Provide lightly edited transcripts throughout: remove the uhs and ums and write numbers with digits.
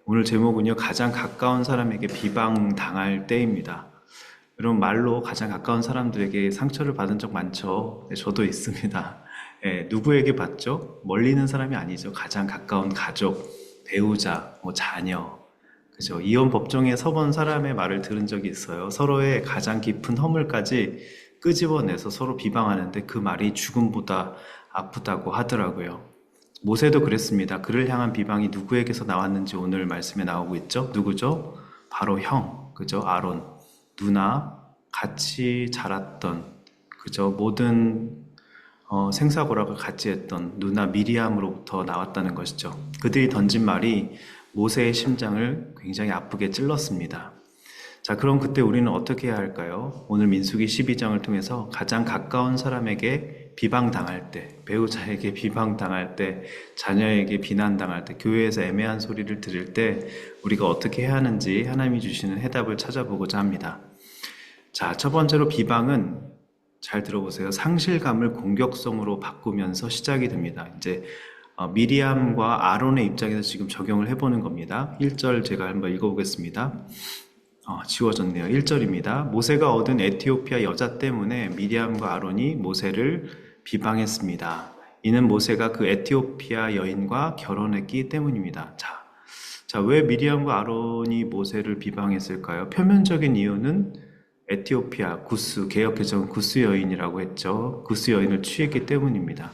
오늘 제목은요, 가장 가까운 사람에게 비방당할 때입니다. 여러분, 말로 가장 가까운 사람들에게 상처를 받은 적 많죠? 네, 저도 있습니다. 누구에게 받죠? 멀리 있는 사람이 아니죠. 가장 가까운 가족, 배우자, 뭐 자녀. 그죠? 이혼 법정에 서본 사람의 말을 들은 적이 있어요. 서로의 가장 깊은 허물까지 끄집어내서 서로 비방하는데 그 말이 죽음보다 아프다고 하더라고요. 모세도 그랬습니다. 그를 향한 비방이 누구에게서 나왔는지 오늘 말씀에 나오고 있죠. 누구죠? 바로 형, 그죠? 아론, 누나, 같이 자랐던, 그죠? 모든 생사고락을 같이 했던 누나 미리암으로부터 나왔다는 것이죠. 그들이 던진 말이 모세의 심장을 굉장히 아프게 찔렀습니다. 자, 그럼 그때 우리는 어떻게 해야 할까요? 오늘 민수기 12장을 통해서 가장 가까운 사람에게 비방당할 때, 배우자에게 비방당할 때, 자녀에게 비난당할 때, 교회에서 애매한 소리를 들을 때 우리가 어떻게 해야 하는지 하나님이 주시는 해답을 찾아보고자 합니다. 자, 첫 번째로 비방은 잘 들어보세요. 상실감을 공격성으로 바꾸면서 시작이 됩니다. 이제 미리암과 아론의 입장에서 지금 적용을 해보는 겁니다. 1절 제가 한번 읽어보겠습니다. 지워졌네요. 1절입니다. 모세가 얻은 에티오피아 여자 때문에 미리암과 아론이 모세를 비방했습니다. 이는 모세가 그 에티오피아 여인과 결혼했기 때문입니다. 자, 왜 미리암과 아론이 모세를 비방했을까요? 표면적인 이유는 에티오피아 구스, 개역개정은 구스 여인이라고 했죠. 구스 여인을 취했기 때문입니다.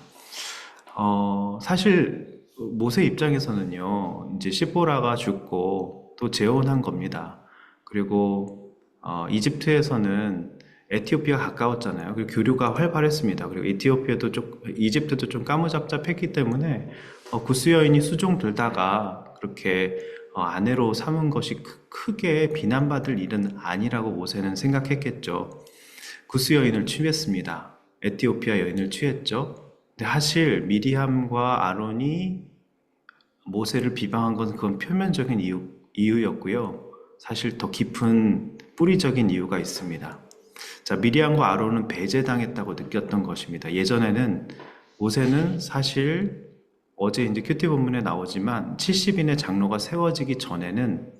사실 모세 입장에서는요, 이제 시보라가 죽고 또 재혼한 겁니다. 그리고 이집트에서는 에티오피아가 가까웠잖아요. 그리고 교류가 활발했습니다. 그리고 이집트도 좀 까무잡잡했기 때문에 구스 여인이 수종 들다가 그렇게 아내로 삼은 것이 크게 비난받을 일은 아니라고 모세는 생각했겠죠. 구스 여인을 취했습니다. 에티오피아 여인을 취했죠. 근데 사실 미리암과 아론이 모세를 비방한 것은 그건 표면적인 이유였고요. 사실 더 깊은 뿌리적인 이유가 있습니다. 자, 미리암과 아론은 배제당했다고 느꼈던 것입니다. 예전에는 모세는 사실 어제 이제 큐티 본문에 나오지만 70인의 장로가 세워지기 전에는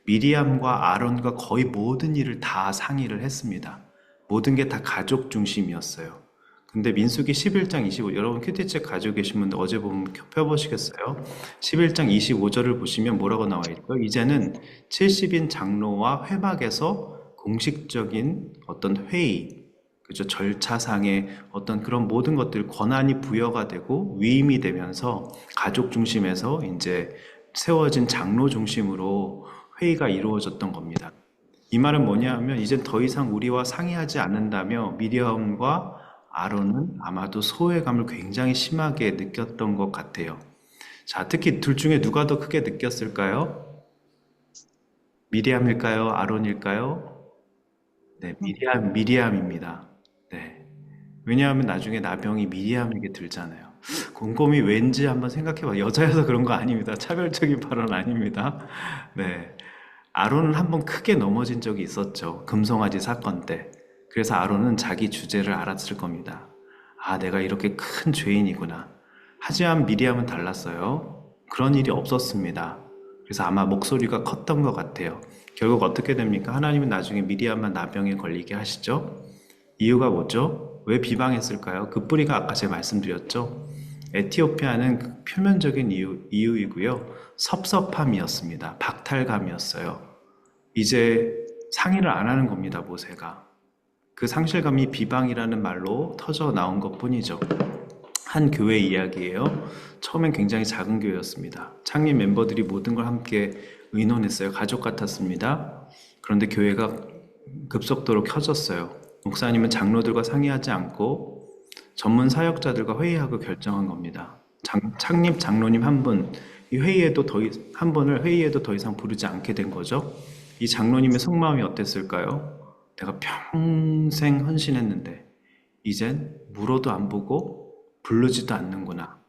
미리암과 아론과 거의 모든 일을 다 상의를 했습니다. 모든 게 다 가족 중심이었어요. 근데 민수기 11장 25, 여러분 큐티책 가지고 계신 분들 어제 보면 펴보시겠어요? 11장 25절을 보시면 뭐라고 나와 있죠? 이제는 70인 장로와 회막에서 공식적인 어떤 회의, 그죠? 절차상의 어떤 그런 모든 것들 권한이 부여가 되고 위임이 되면서 가족 중심에서 이제 세워진 장로 중심으로 회의가 이루어졌던 겁니다. 이 말은 뭐냐 하면 이제 더 이상 우리와 상의하지 않는다며 미리암과 아론은 아마도 소외감을 굉장히 심하게 느꼈던 것 같아요. 자, 특히 둘 중에 누가 더 크게 느꼈을까요? 미리암일까요? 아론일까요? 네, 미리암입니다. 네. 왜냐하면 나중에 나병이 미리암에게 들잖아요. 곰곰이 왠지 한번 생각해봐. 여자여서 그런 거 아닙니다. 차별적인 발언 아닙니다. 네. 아론은 한번 크게 넘어진 적이 있었죠. 금송아지 사건 때. 그래서 아론은 자기 주제를 알았을 겁니다. 아, 내가 이렇게 큰 죄인이구나. 하지만 미리암은 달랐어요. 그런 일이 없었습니다. 그래서 아마 목소리가 컸던 것 같아요. 결국 어떻게 됩니까? 하나님은 나중에 미리암만 나병에 걸리게 하시죠. 이유가 뭐죠? 왜 비방했을까요? 그 뿌리가 아까 제가 말씀드렸죠. 에티오피아는 그 표면적인 이유이고요. 섭섭함이었습니다. 박탈감이었어요. 이제 상의를 안 하는 겁니다, 모세가. 그 상실감이 비방이라는 말로 터져 나온 것 뿐이죠. 한 교회 이야기예요. 처음엔 굉장히 작은 교회였습니다. 창립 멤버들이 모든 걸 함께 의논했어요. 가족 같았습니다. 그런데 교회가 급속도로 켜졌어요. 목사님은 장로들과 상의하지 않고 전문 사역자들과 회의하고 결정한 겁니다. 창립 장로님 한 분, 한 분을 회의에도 더 이상 부르지 않게 된 거죠. 이 장로님의 속마음이 어땠을까요? 내가 평생 헌신했는데 이젠 물어도 안 보고 부르지도 않는구나.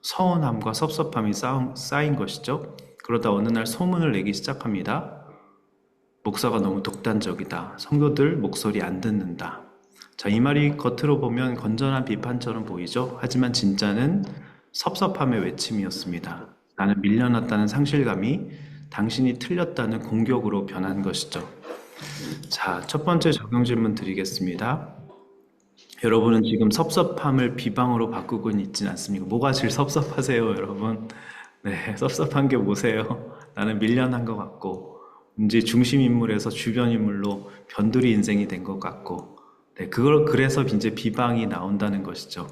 서운함과 섭섭함이 쌓인 것이죠. 그러다 어느 날 소문을 내기 시작합니다. 목사가 너무 독단적이다. 성도들 목소리 안 듣는다. 자, 이 말이 겉으로 보면 건전한 비판처럼 보이죠. 하지만 진짜는 섭섭함의 외침이었습니다. 나는 밀려났다는 상실감이 당신이 틀렸다는 공격으로 변한 것이죠. 자, 첫 번째 적용 질문 드리겠습니다. 여러분은 지금 섭섭함을 비방으로 바꾸고 있진 않습니까? 뭐가 제일 섭섭하세요, 여러분? 네, 섭섭한 게 뭐세요? 나는 밀려난 것 같고, 이제 중심 인물에서 주변 인물로 변두리 인생이 된 것 같고, 네, 그걸 그래서 이제 비방이 나온다는 것이죠.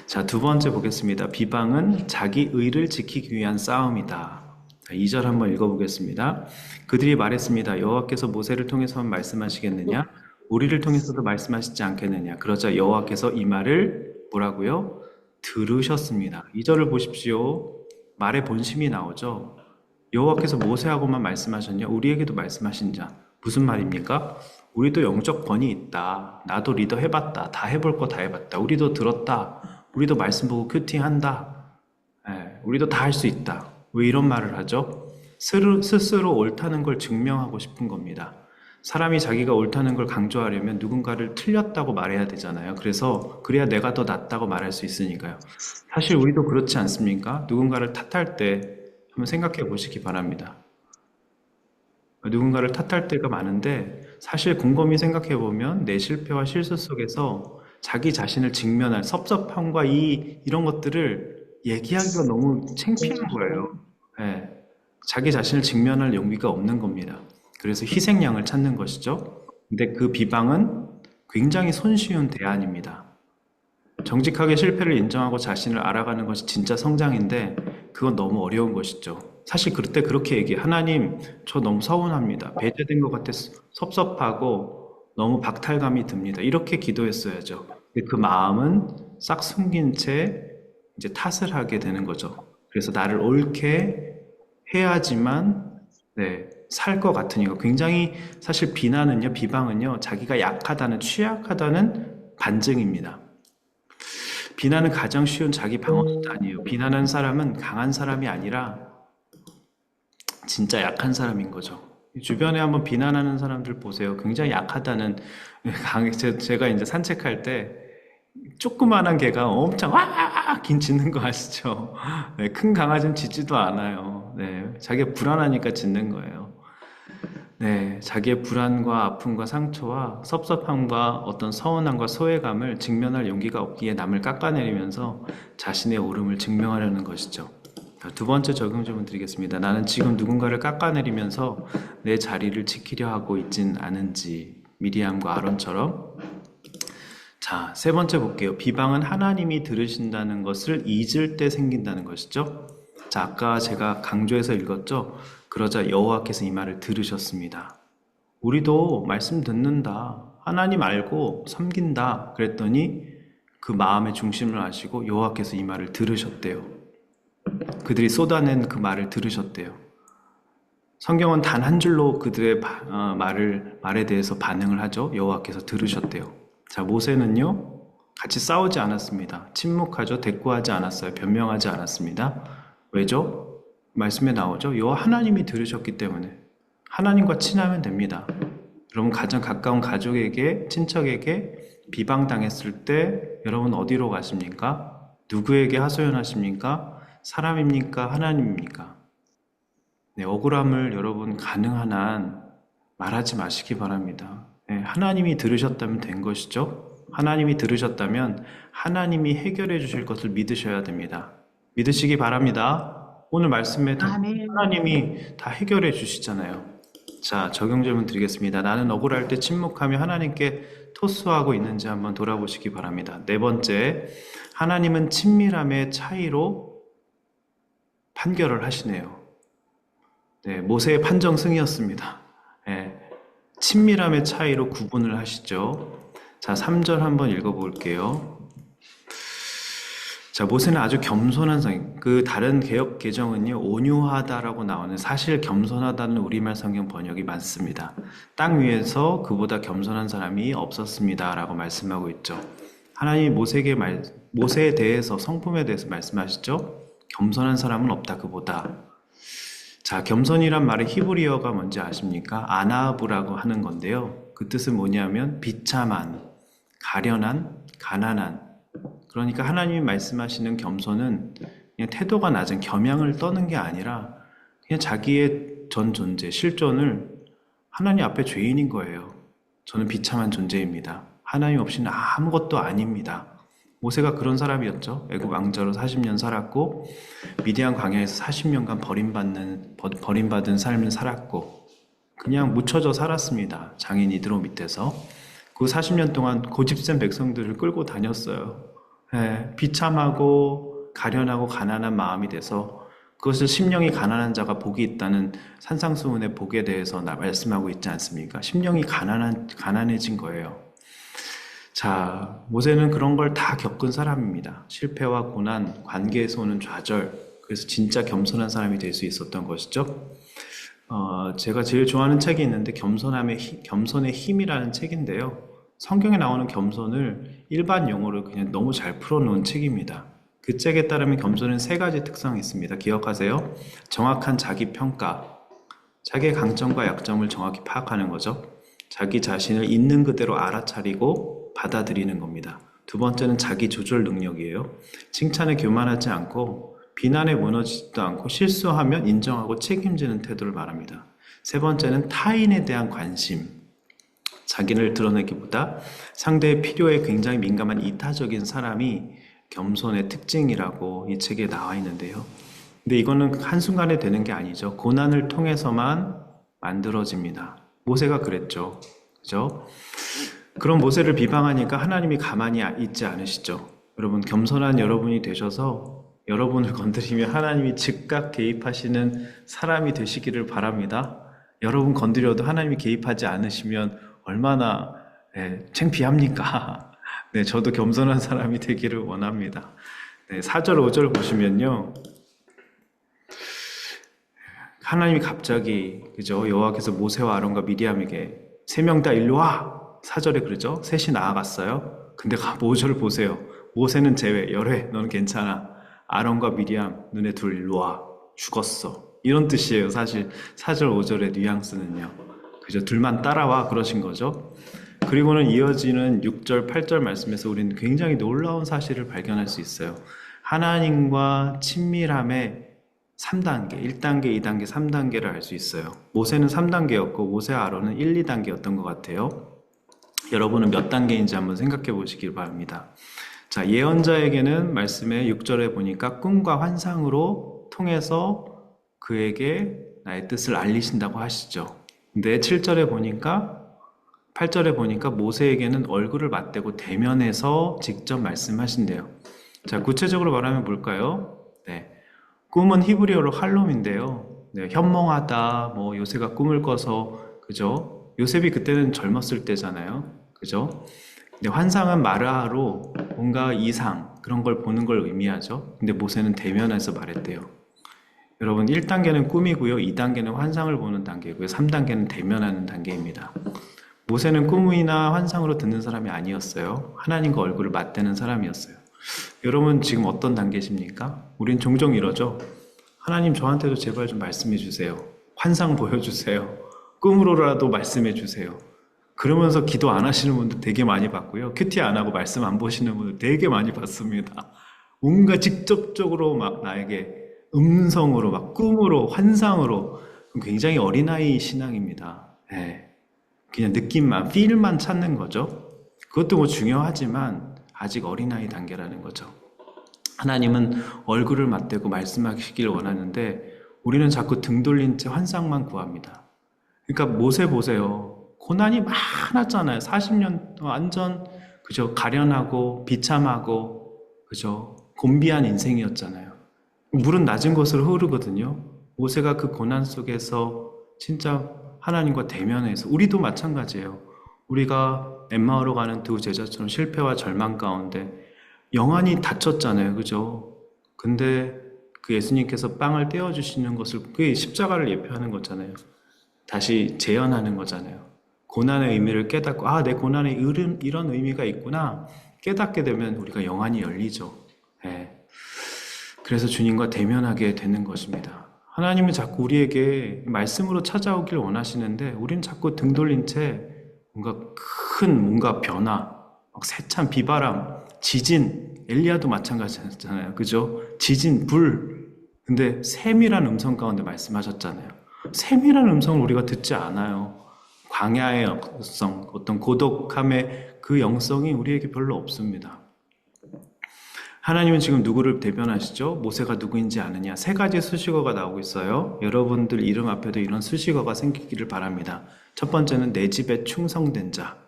자, 두 번째 보겠습니다. 비방은 자기 의를 지키기 위한 싸움이다. 2절 한번 읽어보겠습니다. 그들이 말했습니다. 여호와께서 모세를 통해서만 말씀하시겠느냐? 우리를 통해서도 말씀하시지 않겠느냐? 그러자 여호와께서 이 말을 뭐라고요? 들으셨습니다. 2절을 보십시오. 말의 본심이 나오죠. 여호와께서 모세하고만 말씀하셨냐? 우리에게도 말씀하신 자. 무슨 말입니까? 우리도 영적 권위 있다. 나도 리더 해봤다. 다 해볼 거 다 해봤다. 우리도 들었다. 우리도 말씀 보고 큐팅한다. 우리도 다 할 수 있다. 왜 이런 말을 하죠? 스스로 옳다는 걸 증명하고 싶은 겁니다. 사람이 자기가 옳다는 걸 강조하려면 누군가를 틀렸다고 말해야 되잖아요. 그래야 내가 더 낫다고 말할 수 있으니까요. 사실 우리도 그렇지 않습니까? 누군가를 탓할 때 한번 생각해 보시기 바랍니다. 누군가를 탓할 때가 많은데 사실 곰곰이 생각해 보면 내 실패와 실수 속에서 자기 자신을 직면할 섭섭함과 이런 것들을 얘기하기가 너무 창피한 거예요. 예, 자기 자신을 직면할 용기가 없는 겁니다. 그래서 희생양을 찾는 것이죠. 근데 그 비방은 굉장히 손쉬운 대안입니다. 정직하게 실패를 인정하고 자신을 알아가는 것이 진짜 성장인데 그건 너무 어려운 것이죠. 사실 그때 그렇게 얘기해. 하나님, 저 너무 서운합니다. 배제된 것 같아 섭섭하고 너무 박탈감이 듭니다. 이렇게 기도했어야죠. 근데 그 마음은 싹 숨긴 채 이제 탓을 하게 되는 거죠. 그래서 나를 옳게 해야지만 살 것 같으니까 굉장히 사실 비방은요, 자기가 약하다는, 취약하다는 반증입니다. 비난은 가장 쉬운 자기 방어수단이에요. 비난하는 사람은 강한 사람이 아니라 진짜 약한 사람인 거죠. 주변에 한번 비난하는 사람들 보세요. 굉장히 약하다는, 제가 이제 산책할 때 조그만한 개가 엄청 와! 긴 짖는 거 아시죠? 네, 큰 강아지는 짖지도 않아요. 네, 자기가 불안하니까 짖는 거예요. 네, 자기의 불안과 아픔과 상처와 섭섭함과 어떤 서운함과 소외감을 직면할 용기가 없기에 남을 깎아내리면서 자신의 옳음을 증명하려는 것이죠. 두 번째 적용 질문 드리겠습니다. 나는 지금 누군가를 깎아내리면서 내 자리를 지키려 하고 있진 않은지, 미리암과 아론처럼. 자, 세 번째 볼게요. 비방은 하나님이 들으신다는 것을 잊을 때 생긴다는 것이죠. 자, 아까 제가 강조해서 읽었죠. 그러자 여호와께서 이 말을 들으셨습니다. 우리도 말씀 듣는다. 하나님 알고 섬긴다. 그랬더니 그 마음의 중심을 아시고 여호와께서 이 말을 들으셨대요. 그들이 쏟아낸 그 말을 들으셨대요. 성경은 단 한 줄로 그들의 말에 대해서 반응을 하죠. 여호와께서 들으셨대요. 자, 모세는요, 같이 싸우지 않았습니다. 침묵하죠. 대꾸하지 않았어요. 변명하지 않았습니다. 왜죠? 말씀에 나오죠. 여호와 하나님이 들으셨기 때문에 하나님과 친하면 됩니다. 여러분 가장 가까운 가족에게, 친척에게 비방당했을 때 여러분 어디로 가십니까? 누구에게 하소연하십니까? 사람입니까? 하나님입니까? 네, 억울함을 여러분 가능한 한 말하지 마시기 바랍니다. 네, 하나님이 들으셨다면 된 것이죠. 하나님이 들으셨다면 하나님이 해결해 주실 것을 믿으셔야 됩니다. 믿으시기 바랍니다. 오늘 말씀에 하나님이 다 해결해 주시잖아요. 자, 적용 질문 드리겠습니다. 나는 억울할 때 침묵하며 하나님께 토스하고 있는지 한번 돌아보시기 바랍니다. 네 번째, 하나님은 친밀함의 차이로 판결을 하시네요. 네, 모세의 판정승이었습니다. 네, 친밀함의 차이로 구분을 하시죠. 자, 3절 한번 읽어볼게요. 자, 모세는 아주 겸손한 성경. 그 다른 개역 개정은요, 온유하다라고 나오는, 사실 겸손하다는 우리말 성경 번역이 많습니다. 땅 위에서 그보다 겸손한 사람이 없었습니다라고 말씀하고 있죠. 하나님이 모세에 대해서, 성품에 대해서 말씀하시죠. 겸손한 사람은 없다 그보다. 자, 겸손이란 말의 히브리어가 뭔지 아십니까? 아나브라고 하는 건데요. 그 뜻은 뭐냐면 비참한, 가련한, 가난한. 그러니까 하나님이 말씀하시는 겸손은 그냥 태도가 낮은 겸양을 떠는 게 아니라 그냥 자기의 전 존재, 실존을 하나님 앞에 죄인인 거예요. 저는 비참한 존재입니다. 하나님 없이는 아무것도 아닙니다. 모세가 그런 사람이었죠. 애굽 왕자로 40년 살았고 미디안 광야에서 40년간 버림받은 삶을 살았고 그냥 묻혀져 살았습니다. 장인 이드로 밑에서. 그 40년 동안 고집센 백성들을 끌고 다녔어요. 비참하고 가련하고 가난한 마음이 돼서 그것을 심령이 가난한 자가 복이 있다는 산상수훈의 복에 대해서 말씀하고 있지 않습니까? 심령이 가난해진 거예요. 자, 모세는 그런 걸 다 겪은 사람입니다. 실패와 고난, 관계에서 오는 좌절, 그래서 진짜 겸손한 사람이 될 수 있었던 것이죠. 제가 제일 좋아하는 책이 있는데 겸손의 힘이라는 책인데요. 성경에 나오는 겸손을 일반 용어로 그냥 너무 잘 풀어놓은 책입니다. 그 책에 따르면 겸손은 세 가지 특성이 있습니다. 기억하세요? 정확한 자기 평가, 자기의 강점과 약점을 정확히 파악하는 거죠. 자기 자신을 있는 그대로 알아차리고 받아들이는 겁니다. 두 번째는 자기 조절 능력이에요. 칭찬에 교만하지 않고 비난에 무너지지도 않고 실수하면 인정하고 책임지는 태도를 말합니다. 세 번째는 타인에 대한 관심, 자기를 드러내기보다 상대의 필요에 굉장히 민감한 이타적인 사람이 겸손의 특징이라고 이 책에 나와 있는데요. 근데 이거는 한순간에 되는 게 아니죠. 고난을 통해서만 만들어집니다. 모세가 그랬죠. 그죠? 그런 모세를 비방하니까 하나님이 가만히 있지 않으시죠. 여러분, 겸손한 여러분이 되셔서 여러분을 건드리면 하나님이 즉각 개입하시는 사람이 되시기를 바랍니다. 여러분 건드려도 하나님이 개입하지 않으시면 얼마나 창피합니까? 네, 저도 겸손한 사람이 되기를 원합니다. 네, 4절, 5절 보시면요. 하나님이 갑자기, 그죠? 여호와께서 모세와 아론과 미디암에게 세 명 다 일로 와! 4절에 그러죠? 셋이 나아갔어요. 근데 5절 보세요. 모세는 제외, 열외, 너는 괜찮아. 아론과 미디암, 너네 둘 일로 와. 죽었어. 이런 뜻이에요. 사실 4절, 5절의 뉘앙스는요. 그죠? 둘만 따라와. 그러신 거죠. 그리고는 이어지는 6절, 8절 말씀에서 우리는 굉장히 놀라운 사실을 발견할 수 있어요. 하나님과 친밀함의 3단계, 1단계, 2단계, 3단계를 알 수 있어요. 모세는 3단계였고 모세와 아론은 1, 2단계였던 것 같아요. 여러분은 몇 단계인지 한번 생각해 보시길 바랍니다. 자, 예언자에게는 말씀에 6절에 보니까 꿈과 환상으로 통해서 그에게 나의 뜻을 알리신다고 하시죠. 근데 7절에 보니까 8절에 보니까 모세에게는 얼굴을 맞대고 대면해서 직접 말씀하신대요. 자, 구체적으로 말하면 뭘까요? 네, 꿈은 히브리어로 할롬인데요. 네, 현몽하다, 요새가 꿈을 꿔서, 그죠? 요셉이 그때는 젊었을 때잖아요. 그죠? 근데 환상은 마르아로 뭔가 이상, 그런 걸 보는 걸 의미하죠. 근데 모세는 대면해서 말했대요. 여러분, 1단계는 꿈이고요. 2단계는 환상을 보는 단계고요. 3단계는 대면하는 단계입니다. 모세는 꿈이나 환상으로 듣는 사람이 아니었어요. 하나님과 얼굴을 맞대는 사람이었어요. 여러분 지금 어떤 단계십니까? 우린 종종 이러죠. 하나님 저한테도 제발 좀 말씀해 주세요. 환상 보여주세요. 꿈으로라도 말씀해 주세요. 그러면서 기도 안 하시는 분들 되게 많이 봤고요. 큐티 안 하고 말씀 안 보시는 분들 되게 많이 봤습니다. 뭔가 직접적으로 막 나에게 음성으로 막 꿈으로 환상으로 굉장히 어린아이 신앙입니다. 네. 그냥 느낌만, 필만 찾는 거죠. 그것도 뭐 중요하지만 아직 어린아이 단계라는 거죠. 하나님은 얼굴을 맞대고 말씀하시길 원하는데 우리는 자꾸 등 돌린 채 환상만 구합니다. 그러니까 모세 보세요. 고난이 많았잖아요. 40년 완전 그죠? 가련하고 비참하고 그죠? 곤비한 인생이었잖아요. 물은 낮은 곳으로 흐르거든요. 모세가 그 고난 속에서 진짜 하나님과 대면해서 우리도 마찬가지예요. 우리가 엠마오로 가는 두 제자처럼 실패와 절망 가운데 영안이 다쳤잖아요. 그죠? 근데 그 예수님께서 빵을 떼어주시는 것을 그게 십자가를 예표하는 거잖아요. 다시 재현하는 거잖아요. 고난의 의미를 깨닫고 내 고난에 이런 의미가 있구나 깨닫게 되면 우리가 영안이 열리죠. 네. 그래서 주님과 대면하게 되는 것입니다. 하나님은 자꾸 우리에게 말씀으로 찾아오길 원하시는데 우리는 자꾸 등 돌린 채 뭔가 변화, 세찬 비바람, 지진, 엘리야도 마찬가지잖아요. 그죠? 지진, 불, 근데 세밀한 음성 가운데 말씀하셨잖아요. 세밀한 음성을 우리가 듣지 않아요. 광야의 영성, 어떤 고독함의 그 영성이 우리에게 별로 없습니다. 하나님은 지금 누구를 대변하시죠? 모세가 누구인지 아느냐? 세 가지 수식어가 나오고 있어요. 여러분들 이름 앞에도 이런 수식어가 생기기를 바랍니다. 첫 번째는 내 집에 충성된 자.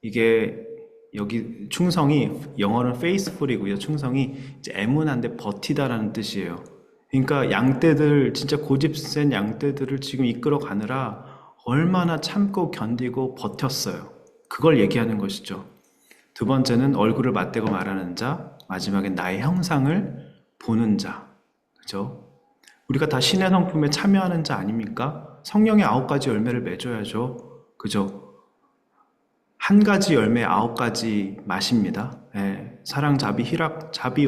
이게 여기 충성이 영어는 faithful이고요. 충성이 이제 애문한데 버티다라는 뜻이에요. 그러니까 양떼들 진짜 고집센 양떼들을 지금 이끌어 가느라 얼마나 참고 견디고 버텼어요. 그걸 얘기하는 것이죠. 두 번째는 얼굴을 맞대고 말하는 자, 마지막엔 나의 형상을 보는 자. 그죠? 우리가 다 신의 성품에 참여하는 자 아닙니까? 성령의 9가지 열매를 맺어야죠. 그죠? 한 가지 열매 9가지 맛입니다. 예, 사랑, 자비, 희락, 자비,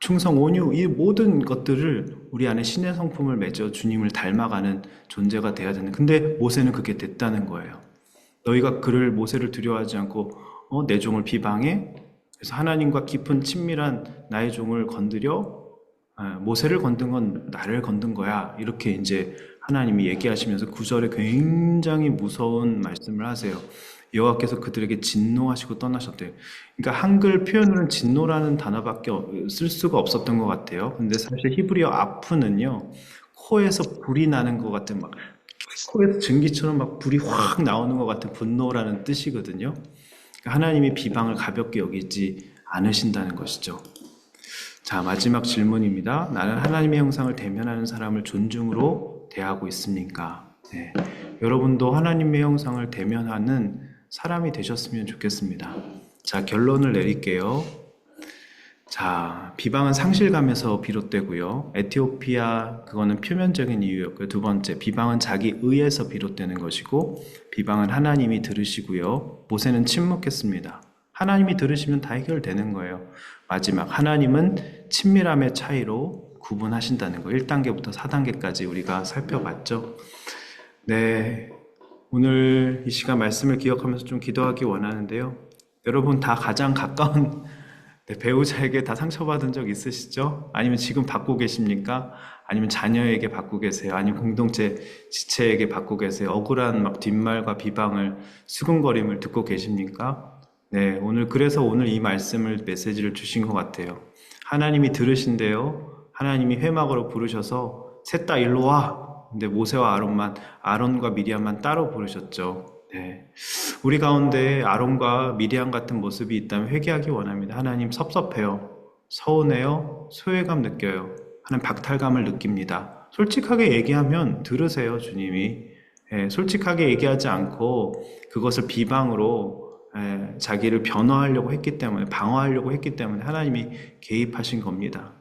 충성, 온유, 이 모든 것들을 우리 안에 신의 성품을 맺어 주님을 닮아가는 존재가 돼야 되는. 근데 모세는 그게 됐다는 거예요. 너희가 그를 모세를 두려워하지 않고 내 종을 비방해. 그래서 하나님과 깊은 친밀한 나의 종을 건드려. 모세를 건든 건 나를 건든 거야. 이렇게 이제 하나님이 얘기하시면서 9절에 굉장히 무서운 말씀을 하세요. 여호와께서 그들에게 진노하시고 떠나셨대요. 그러니까 한글 표현으로는 진노라는 단어밖에 쓸 수가 없었던 것 같아요. 근데 사실 히브리어 아프는요, 코에서 불이 나는 것 같은 막 코에서 증기처럼 막 불이 확 나오는 것 같은 분노라는 뜻이거든요. 그러니까 하나님이 비방을 가볍게 여기지 않으신다는 것이죠. 자, 마지막 질문입니다. 나는 하나님의 형상을 대면하는 사람을 존중으로 대하고 있습니까? 네. 여러분도 하나님의 형상을 대면하는 사람이 되셨으면 좋겠습니다. 자, 결론을 내릴게요. 자, 비방은 상실감에서 비롯되고요. 에티오피아, 그거는 표면적인 이유였고요. 두 번째, 비방은 자기 의에서 비롯되는 것이고, 비방은 하나님이 들으시고요. 모세는 침묵했습니다. 하나님이 들으시면 다 해결되는 거예요. 마지막, 하나님은 친밀함의 차이로 구분하신다는 거. 1단계부터 4단계까지 우리가 살펴봤죠. 네, 오늘 이 시간 말씀을 기억하면서 좀 기도하기 원하는데요. 여러분 다 가장 가까운 배우자에게 다 상처받은 적 있으시죠? 아니면 지금 받고 계십니까? 아니면 자녀에게 받고 계세요? 아니면 공동체 지체에게 받고 계세요? 억울한 막 뒷말과 비방을, 수근거림을 듣고 계십니까? 네, 그래서 오늘 이 메시지를 주신 것 같아요. 하나님이 들으신대요. 하나님이 회막으로 부르셔서 셋 다 일로 와. 근데 모세와 아론과 미리암만 따로 부르셨죠. 네. 우리 가운데 아론과 미리암 같은 모습이 있다면 회개하기 원합니다. 하나님 섭섭해요. 서운해요. 소외감 느껴요. 하나님 박탈감을 느낍니다. 솔직하게 얘기하면 들으세요, 주님이. 솔직하게 얘기하지 않고 그것을 비방으로 자기를 변호하려고 했기 때문에, 방어하려고 했기 때문에 하나님이 개입하신 겁니다.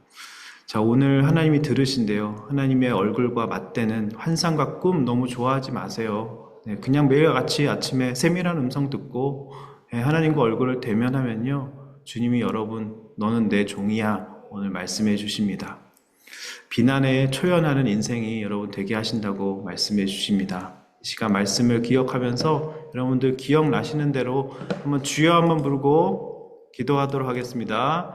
자, 오늘 하나님이 들으신대요. 하나님의 얼굴과 맞대는 환상과 꿈 너무 좋아하지 마세요. 그냥 매일같이 아침에 세밀한 음성 듣고 하나님과 얼굴을 대면하면요, 주님이 여러분, 너는 내 종이야, 오늘 말씀해 주십니다. 비난에 초연하는 인생이 여러분 되게 하신다고 말씀해 주십니다. 이 시간 말씀을 기억하면서 여러분들 기억나시는 대로 한번 주여 한번 부르고 기도하도록 하겠습니다.